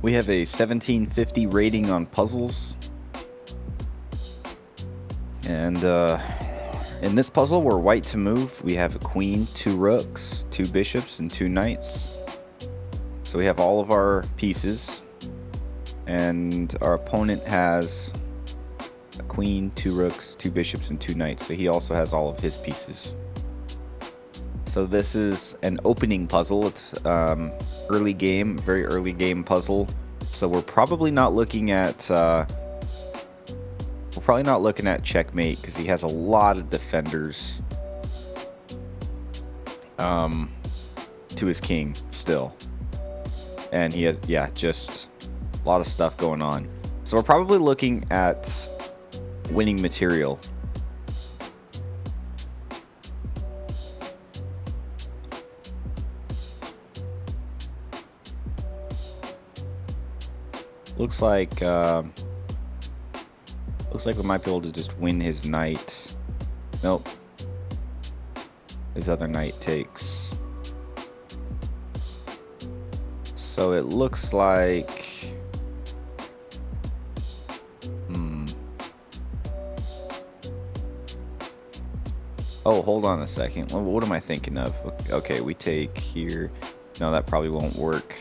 We have a 1750 rating on puzzles. And in this puzzle, we're white to move. We have a queen, 2 rooks, 2 bishops, and 2 knights. So we have all of our pieces. And our opponent has a queen, 2 rooks, 2 bishops, and 2 knights. So he also has all of his pieces. So this is an opening puzzle. It's early game, very early game puzzle. So we're probably not looking at checkmate because he has a lot of defenders to his king still, and he has just a lot of stuff going on. So we're probably looking at winning material. Looks like we might be able to just win his knight. Nope. His other knight takes. So it looks like... Oh, hold on a second. What am I thinking of? Okay, we take here. No, that probably won't work.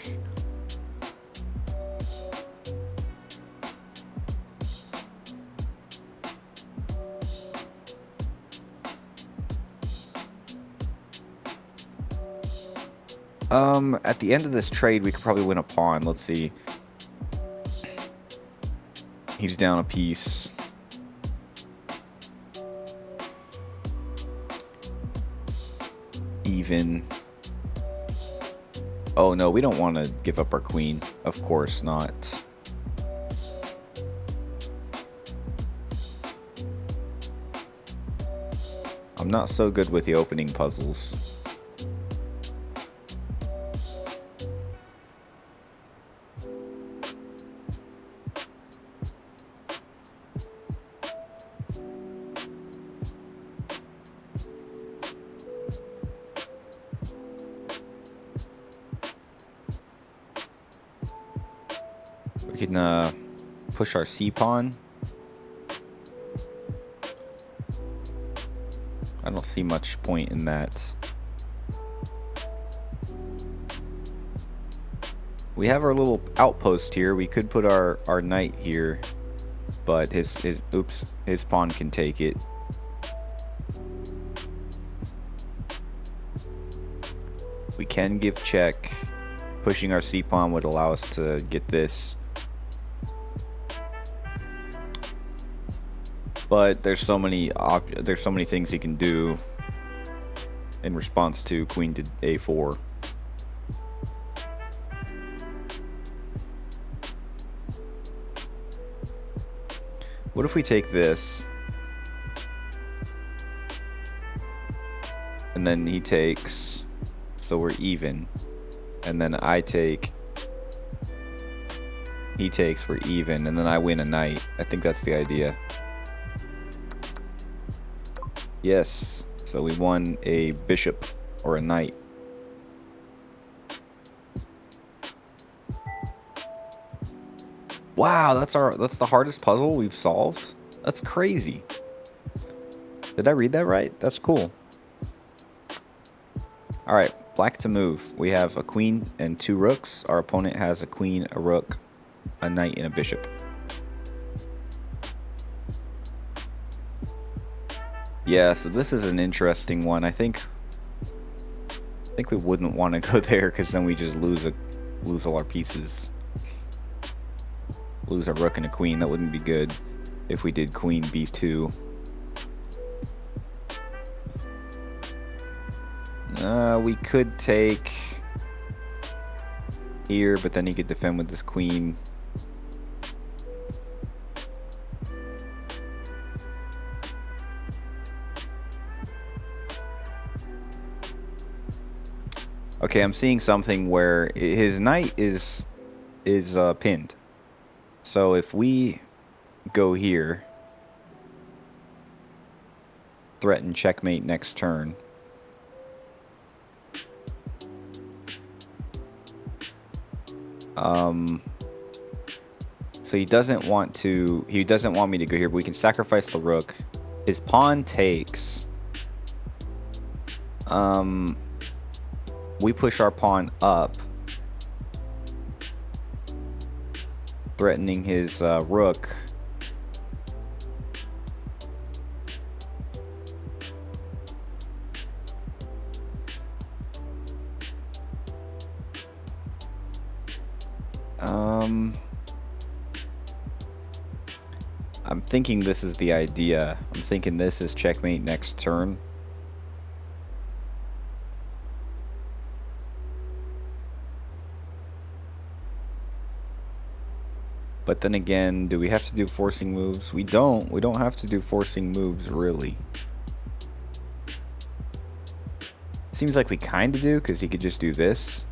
At the end of this trade, we could probably win a pawn. Let's see. He's down a piece. Even. Oh, no, we don't want to give up our queen. Of course not. I'm not so good with the opening puzzles. We can push our c-pawn. I don't see much point in that. We have our little outpost here. We could put our knight here, but his pawn can take it. We can give check. Pushing our c-pawn would allow us to get this. But there's so many things he can do in response to queen to a4. What if we take this, and then he takes, so we're even, and then I take, he takes, we're even, and then I win a knight. I think that's the idea. Yes, so we won a bishop or a knight. Wow, that's the hardest puzzle we've solved. That's crazy. Did I read that right? That's cool. All right, black to move. We have a queen and 2 rooks. Our opponent has a queen, a rook, a knight, and a bishop. Yeah, so this is an interesting one. I think we wouldn't want to go there because then we just lose all our pieces. Lose a rook and a queen. That wouldn't be good if we did queen b2. We could take here, but then he could defend with this queen. Okay, I'm seeing something where his knight is pinned. So if we go here, threaten checkmate next turn. So he doesn't want me to go here, but we can sacrifice the rook. His pawn takes. We push our pawn up, threatening his rook. I'm thinking this is the idea. I'm thinking this is checkmate next turn. But then again, do we have to do forcing moves? We don't. We don't have to do forcing moves, really. It seems like we kind of do, because he could just do this.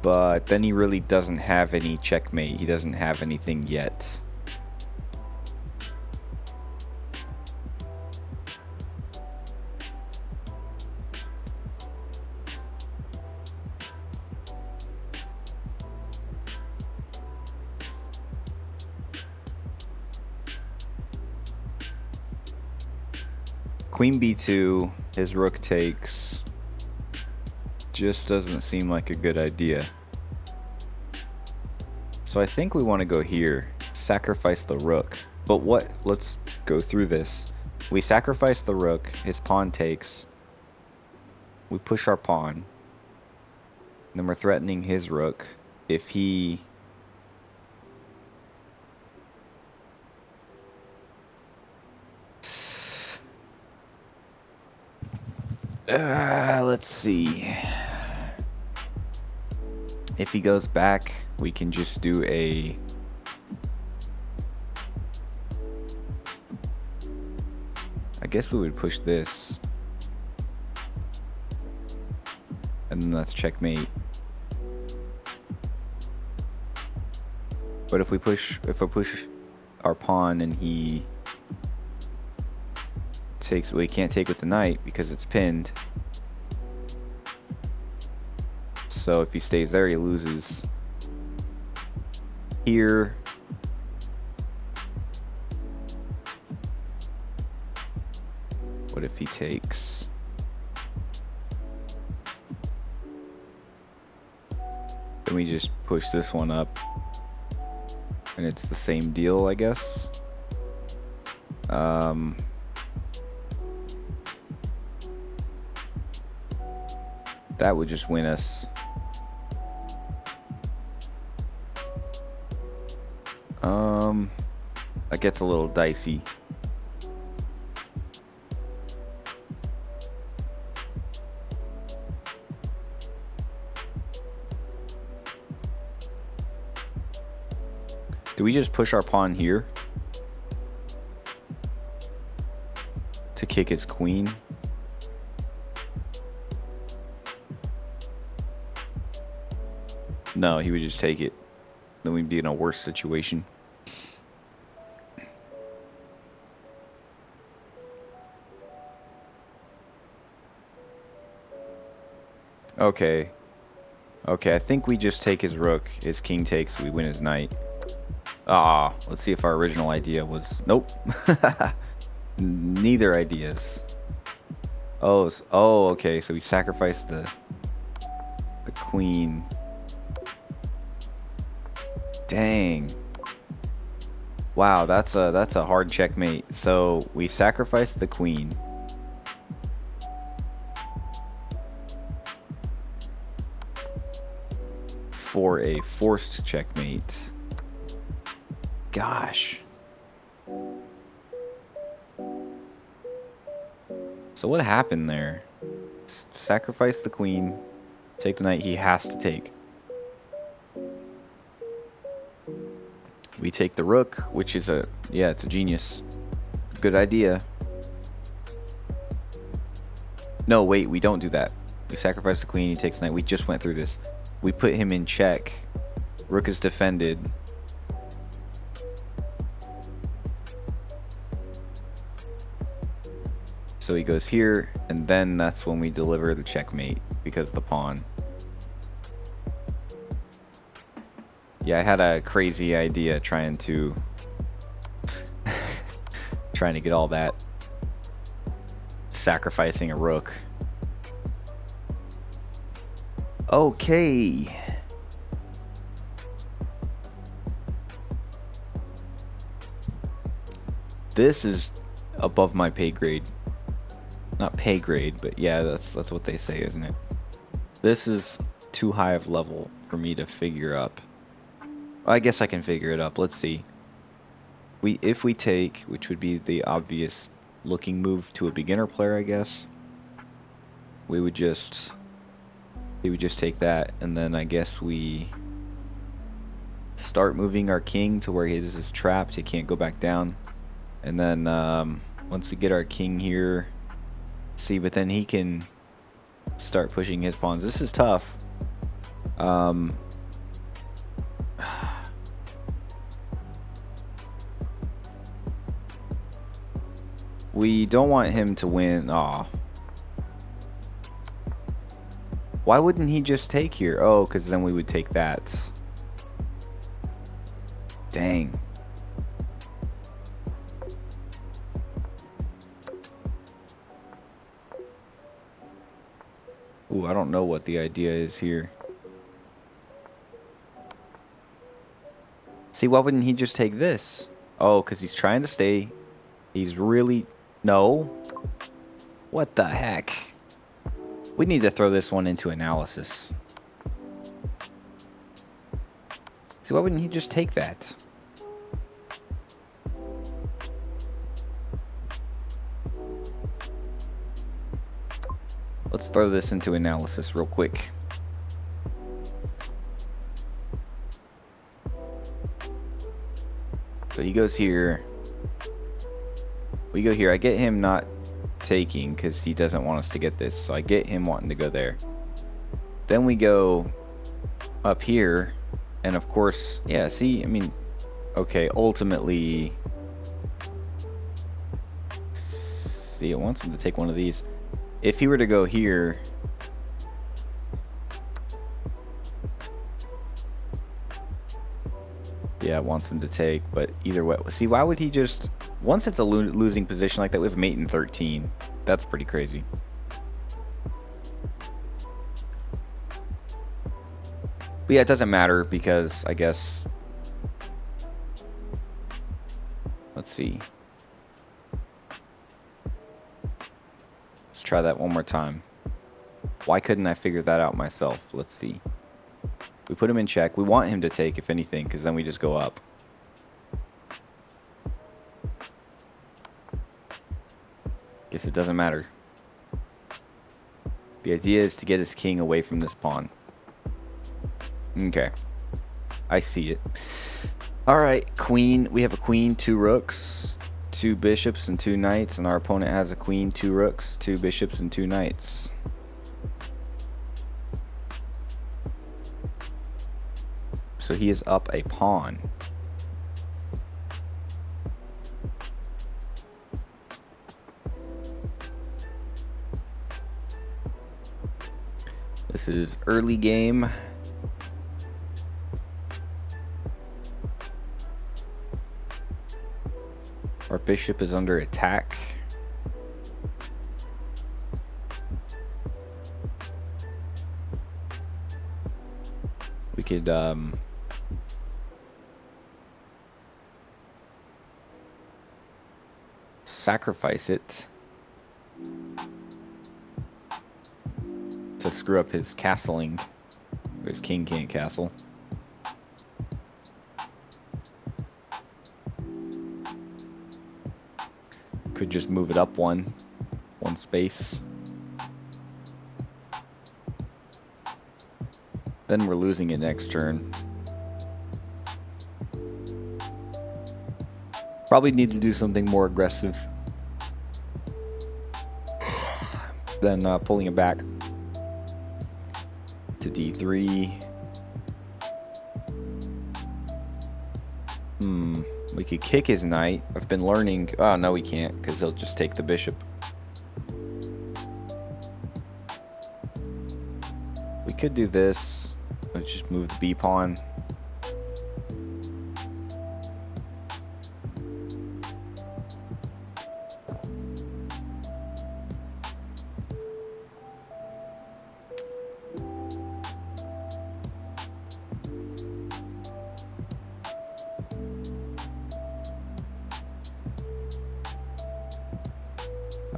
But then he really doesn't have any checkmate. He doesn't have anything yet. Queen b2, his rook takes. Just doesn't seem like a good idea. So I think we want to go here, sacrifice the rook. But what? Let's go through this. We sacrifice the rook, his pawn takes. We push our pawn. Then we're threatening his rook. If he... let's see. If he goes back, we can just do a... I guess we would push this. And then that's checkmate. But if I push our pawn and he takes, well, he can't take with the knight because it's pinned. So if he stays there, he loses. Here. What if he takes? Then we just push this one up. And it's the same deal, I guess. That would just win us. That gets a little dicey. Do we just push our pawn here to kick his queen? No, he would just take it. Then we'd be in a worse situation. Okay. Okay, I think we just take his rook. His king takes, we win his knight. Ah, let's see if our original idea was... Nope. Neither ideas. Oh, okay, so we sacrificed the queen. Dang. Wow, that's a hard checkmate. So we sacrificed the queen. For a forced checkmate. Gosh. So what happened there? Sacrifice the queen. Take the knight. He has to take. We take the rook, which is it's a genius. Good idea. No, wait, we don't do that. We sacrifice the queen, he takes the knight. We just went through this. We put him in check. Rook is defended. So he goes here, and then that's when we deliver the checkmate because of the pawn. Yeah, I had a crazy idea trying to get all that, sacrificing a rook. Okay. This is above my pay grade. Not pay grade, but yeah, that's what they say, isn't it? This is too high of level for me to figure up. I guess I can figure it up. Let's see. If we take, which would be the obvious looking move to a beginner player, I guess. We would just take that, and then I guess we start moving our king to where he is trapped. He can't go back down. And then once we get our king here, see, but then he can start pushing his pawns. This is tough. We don't want him to win. Aw. Why wouldn't he just take here? Oh, because then we would take that. Dang. Ooh, I don't know what the idea is here. See, why wouldn't he just take this? Oh, because he's trying to stay. He's really... No. What the heck? We need to throw this one into analysis. See, why wouldn't he just take that? Let's throw this into analysis real quick. So he goes here. We go here. I get him not taking because he doesn't want us to get this. So I get him wanting to go there. Then we go up here. And of course, yeah, see, I mean, okay, ultimately, see, it wants him to take one of these. If he were to go here, yeah, it wants him to take, but either way, see, why would he just, once it's a losing position like that, we have mate in 13. That's pretty crazy. But yeah, it doesn't matter because I guess, let's see. Let's try that one more time. Why couldn't I figure that out myself? Let's see. We put him in check. We want him to take, if anything, because then we just go up. Guess it doesn't matter. The idea is to get his king away from this pawn. Okay. I see it. Alright, queen. We have a queen, 2 rooks, 2 bishops, and 2 knights. And our opponent has a queen, 2 rooks, 2 bishops, and 2 knights. So he is up a pawn. This is early game. Our bishop is under attack. We could sacrifice it to screw up his castling. His king can't castle. Could just move it up one space. Then we're losing it next turn. Probably need to do something more aggressive than pulling it back to d3. We could kick his knight. I've been learning. Oh, no, we can't because he'll just take the bishop. We could do this. Let's just move the b pawn.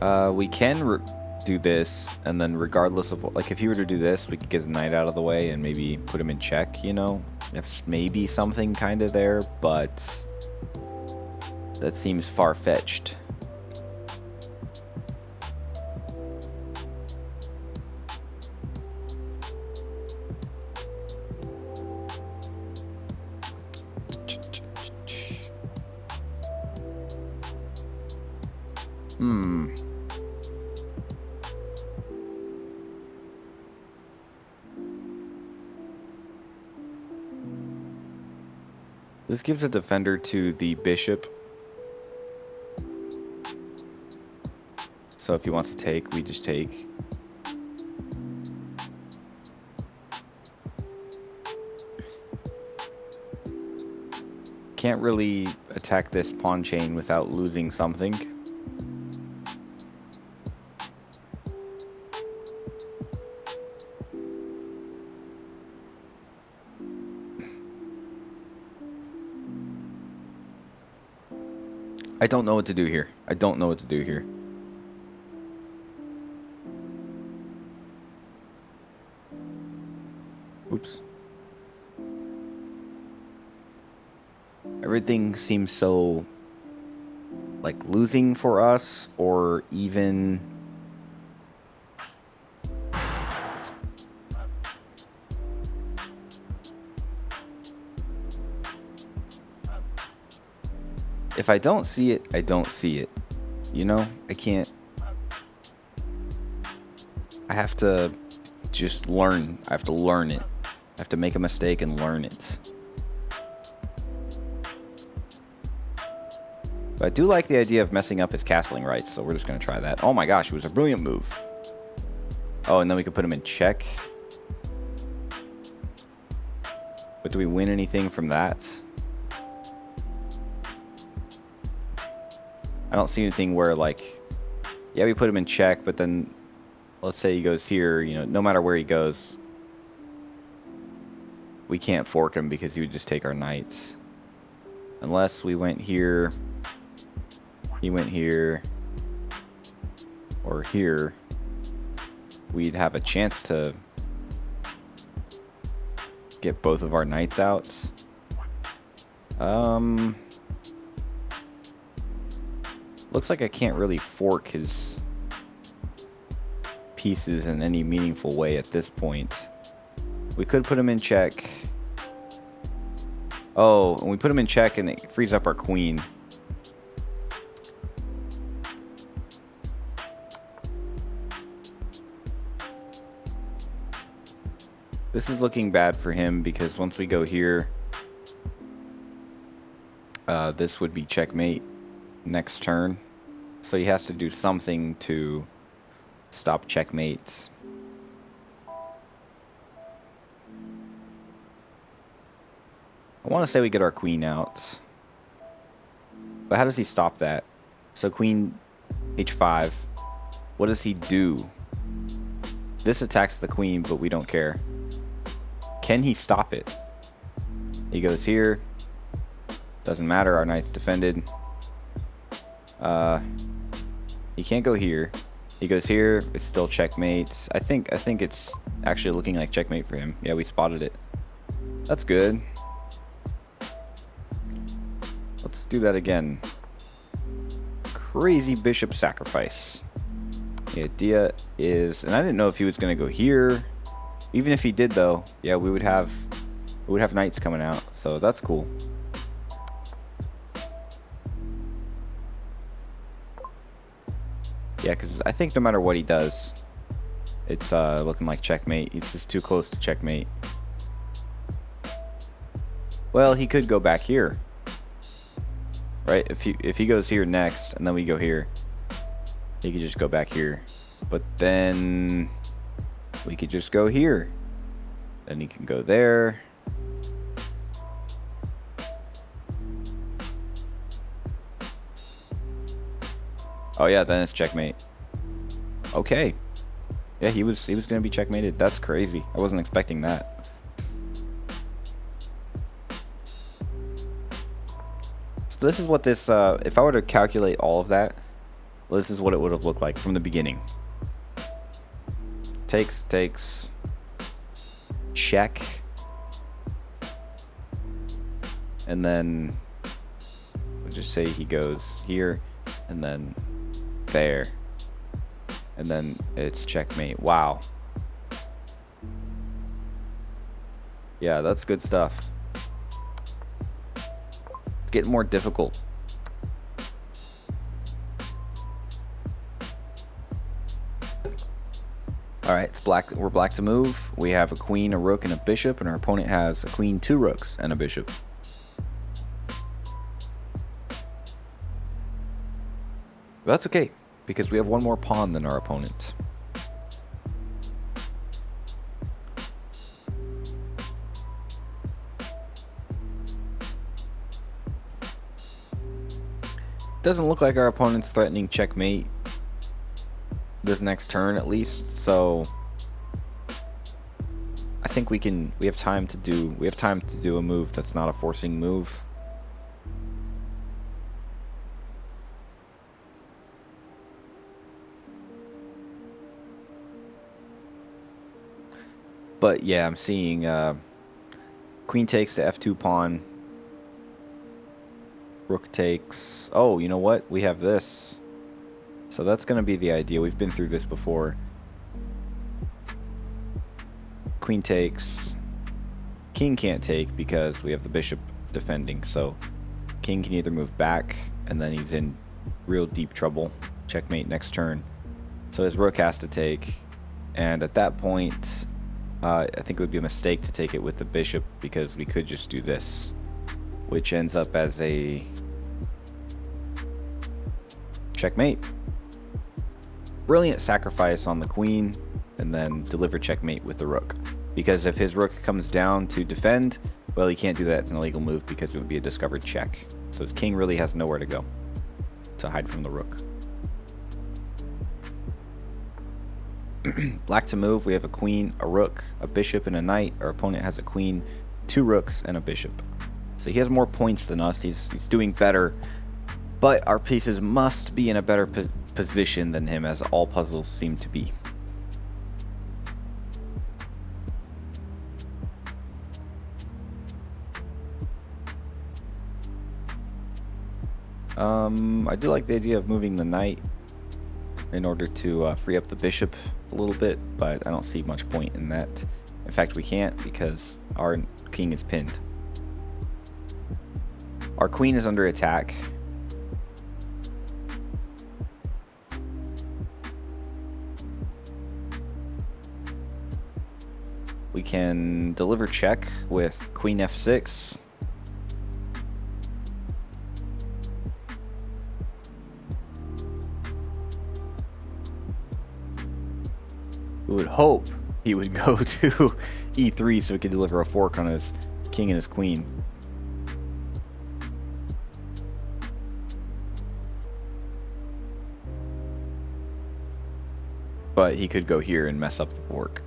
We can do this, and then regardless of like if you were to do this, we could get the knight out of the way and maybe put him in check. You know, if maybe something kind of there, but that seems far-fetched. This gives a defender to the bishop. So if he wants to take, we just take. Can't really attack this pawn chain without losing something. I don't know what to do here. I don't know what to do here. Oops. Everything seems so like losing for us, or even if I don't see it, I don't see it. You know, I can't. I have to just learn. I have to learn it. I have to make a mistake and learn it. But I do like the idea of messing up his castling rights, so we're just going to try that. Oh my gosh, it was a brilliant move. Oh, and then we could put him in check. But do we win anything from that? I don't see anything where, like, yeah, we put him in check, but then let's say he goes here, you know, no matter where he goes, we can't fork him because he would just take our knights. Unless we went here, he went here, or here, we'd have a chance to get both of our knights out. Looks like I can't really fork his pieces in any meaningful way at this point. We could put him in check. Oh, and we put him in check and it frees up our queen. This is looking bad for him because once we go here, this would be checkmate next turn. So he has to do something to stop checkmates. I want to say we get our queen out. But how does he stop that? So queen h5. What does he do? This attacks the queen, but we don't care. Can he stop it? He goes here. Doesn't matter, our knight's defended. He can't go here. He goes here, it's still checkmate. I think it's actually looking like checkmate for him. Yeah, we spotted it. That's good. Let's do that again. Crazy bishop sacrifice. The idea is, and I didn't know if he was gonna go here. Even if he did though, yeah, we would have knights coming out, so that's cool. Yeah, because I think no matter what he does, it's looking like checkmate. It's just too close to checkmate. Well, he could go back here, right? If he goes here next, and then we go here, he could just go back here. But then we could just go here. Then he can go there. Oh yeah, then it's checkmate. Okay. Yeah, he was gonna be checkmated. That's crazy. I wasn't expecting that. So this is what this if I were to calculate all of that, Well, this is what it would have looked like from the beginning. Takes, check, and then we'll just say he goes here, and then there, and then it's checkmate. Wow. Yeah, that's good stuff. It's getting more difficult. Alright, it's black. We're black to move. We have a queen, a rook, and a bishop, and our opponent has a queen, 2 rooks, and a bishop. But that's okay, because we have one more pawn than our opponent. Doesn't look like our opponent's threatening checkmate this next turn, at least, so I think we have time to do a move that's not a forcing move. But yeah, I'm seeing queen takes the f2 pawn. Rook takes. Oh, you know what? We have this. So that's going to be the idea. We've been through this before. Queen takes. King can't take because we have the bishop defending. So king can either move back, and then he's in real deep trouble. Checkmate next turn. So his rook has to take. And at that point, I think it would be a mistake to take it with the bishop, because we could just do this, which ends up as a checkmate. Brilliant sacrifice on the queen, and then deliver checkmate with the rook. Because if his rook comes down to defend, well, he can't do that. It's an illegal move because it would be a discovered check. So his king really has nowhere to go to hide from the rook. Black to move. We have a queen, a rook, a bishop, and a knight. Our opponent has a queen, 2 rooks, and a bishop. So he has more points than us. He's doing better. But our pieces must be in a better position than him, as all puzzles seem to be. I do like the idea of moving the knight in order to free up the bishop a little bit, but I don't see much point in that. In fact, we can't, because our king is pinned. Our queen is under attack. We can deliver check with queen f6. We would hope he would go to e3 so he could deliver a fork on his king and his queen. But he could go here and mess up the fork.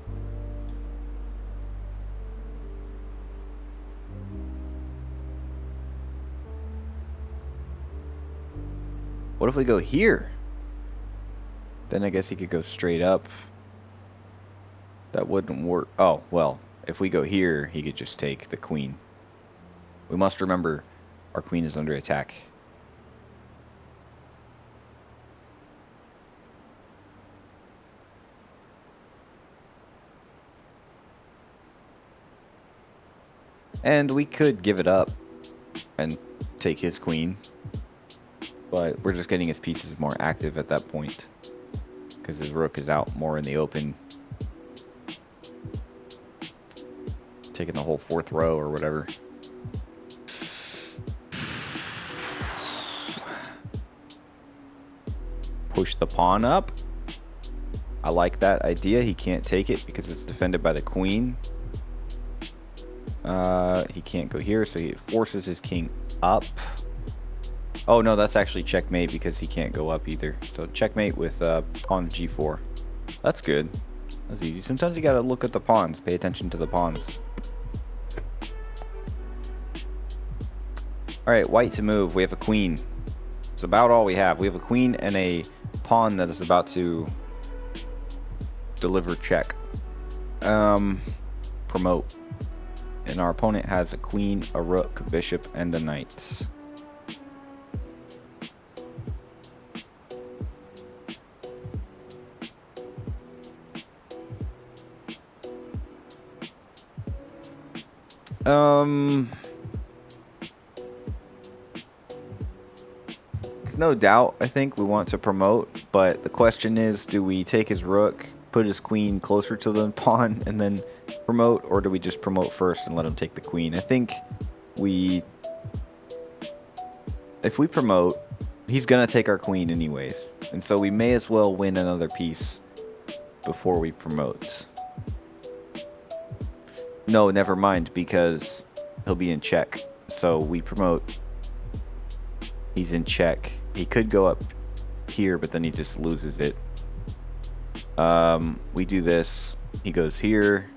What if we go here? Then I guess he could go straight up. That wouldn't work. Oh, well, if we go here, he could just take the queen. We must remember our queen is under attack. And we could give it up and take his queen. But we're just getting his pieces more active at that point, because his rook is out more in the open, taking the whole 4th row or whatever. Push the pawn up. I like that idea. He can't take it because it's defended by the queen. He can't go here, so he forces his king up. Oh no, that's actually checkmate because he can't go up either. So checkmate with pawn g4. That's good. That's easy. Sometimes you gotta look at the pawns. Pay attention to the pawns. Alright, white to move. We have a queen. It's about all we have. We have a queen and a pawn that is about to deliver check. Promote. And our opponent has a queen, a rook, a bishop, and a knight. It's no doubt, I think, we want to promote, but the question is, do we take his rook, put his queen closer to the pawn, and then promote, or do we just promote first and let him take the queen? I think if we promote, he's going to take our queen anyways, and so we may as well win another piece before we promote. No, never mind, because he'll be in check. So we promote. He's in check. He could go up here, but then he just loses it. We do this. He goes here.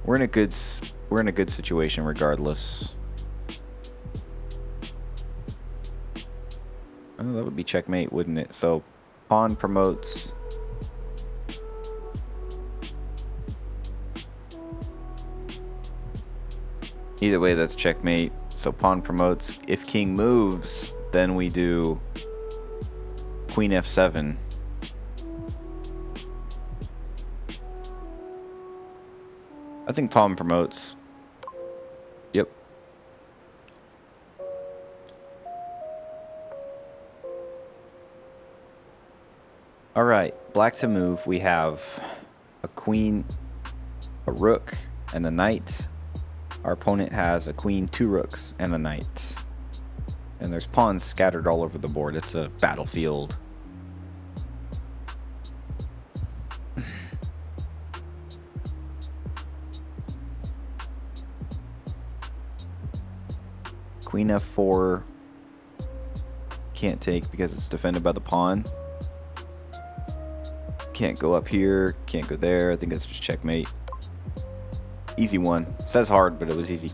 We're in a good situation regardless. Oh, that would be checkmate, wouldn't it? So pawn promotes. Either way, that's checkmate. So pawn promotes. If king moves, then we do queen f7. I think pawn promotes. Yep. All right, black to move. We have a queen, a rook, and a knight. Our opponent has a queen, 2 rooks, and a knight. And there's pawns scattered all over the board. It's a battlefield. Queen f4. Can't take because it's defended by the pawn. Can't go up here. Can't go there. I think that's just checkmate. Easy one. Says hard, but it was easy.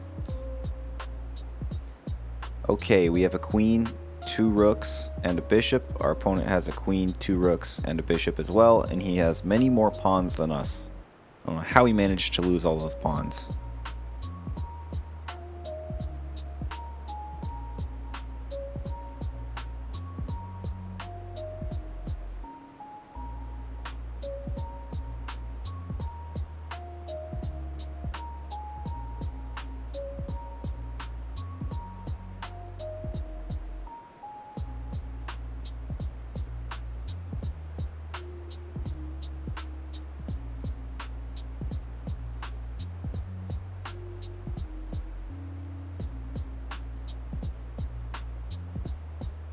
Okay, we have a queen, 2 rooks, and a bishop. Our opponent has a queen, 2 rooks, and a bishop as well, and he has many more pawns than us. I don't know how he managed to lose all those pawns.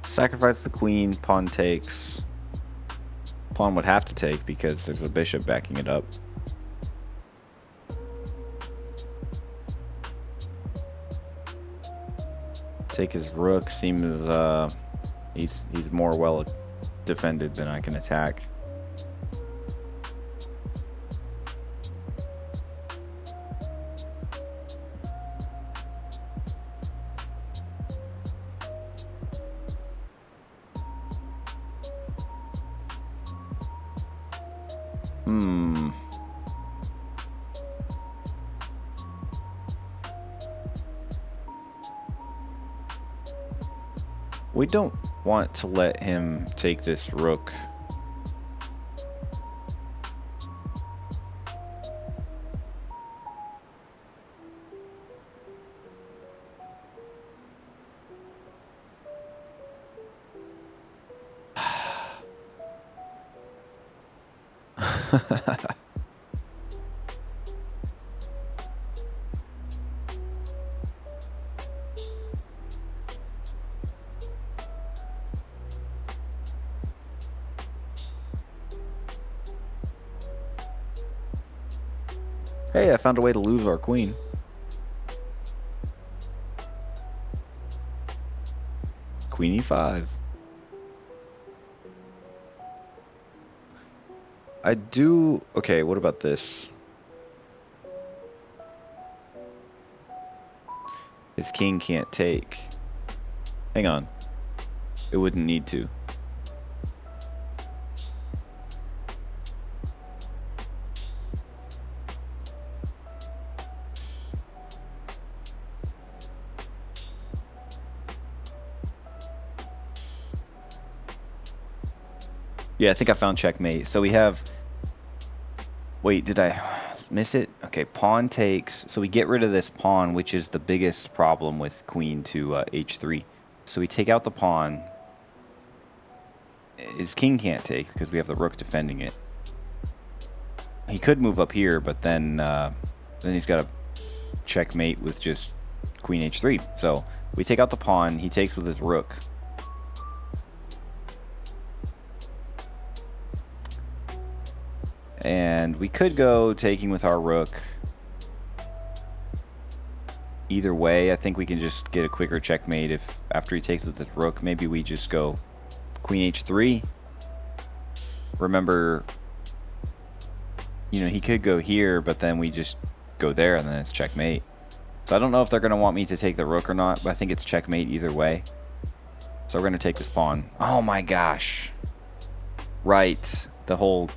Sacrifice the queen, pawn takes. Pawn would have to take because there's a bishop backing it up. Take his rook. Seems he's more well defended than I can attack. We don't want to let him take this rook. Hey, I found a way to lose our queen. Queen e5. I do... Okay, what about this? His king can't take. Hang on. It wouldn't need to. Yeah, I think I found checkmate. So we have... Wait, did I miss it? Okay, pawn takes. So we get rid of this pawn, which is the biggest problem with queen to h3. So we take out the pawn. His king can't take because we have the rook defending it. He could move up here, but then he's got to checkmate with just queen h3. So we take out the pawn. He takes with his rook. And we could go taking with our rook. Either way, I think we can just get a quicker checkmate if after he takes with his rook. Maybe we just go queen h3. Remember, you know, he could go here, but then we just go there and then it's checkmate. So I don't know if they're going to want me to take the rook or not, but I think it's checkmate either way. So we're going to take this pawn. Oh my gosh. Right. The whole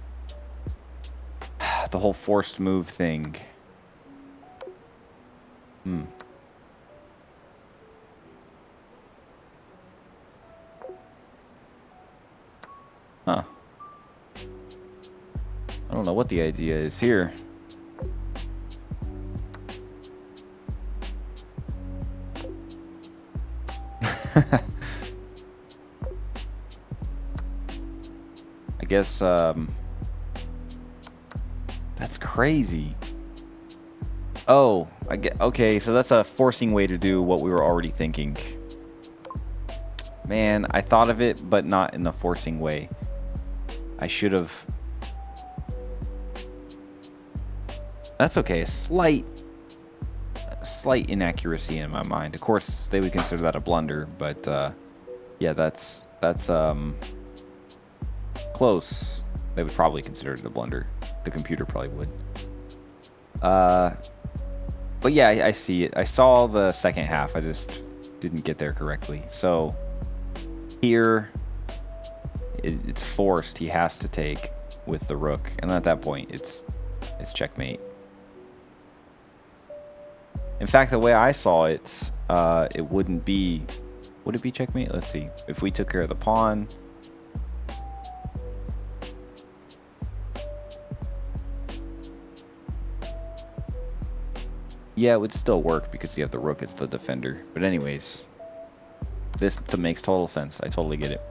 forced move thing. Huh. I don't know what the idea is here. I guess, that's crazy. Oh, okay, so that's a forcing way to do what we were already thinking. Man, I thought of it, but not in a forcing way. I should have... That's okay, a slight inaccuracy in my mind. Of course, they would consider that a blunder, but yeah, that's close. They would probably consider it a blunder. The computer probably would. But yeah, I see it. I saw the second half. I just didn't get there correctly. So here, it's forced. He has to take with the rook, and at that point, it's checkmate. In fact, the way I saw it, it wouldn't be... Would it be checkmate? Let's see. If we took care of the pawn... Yeah, it would still work because you have the rook as the defender. But anyways, this makes total sense. I totally get it.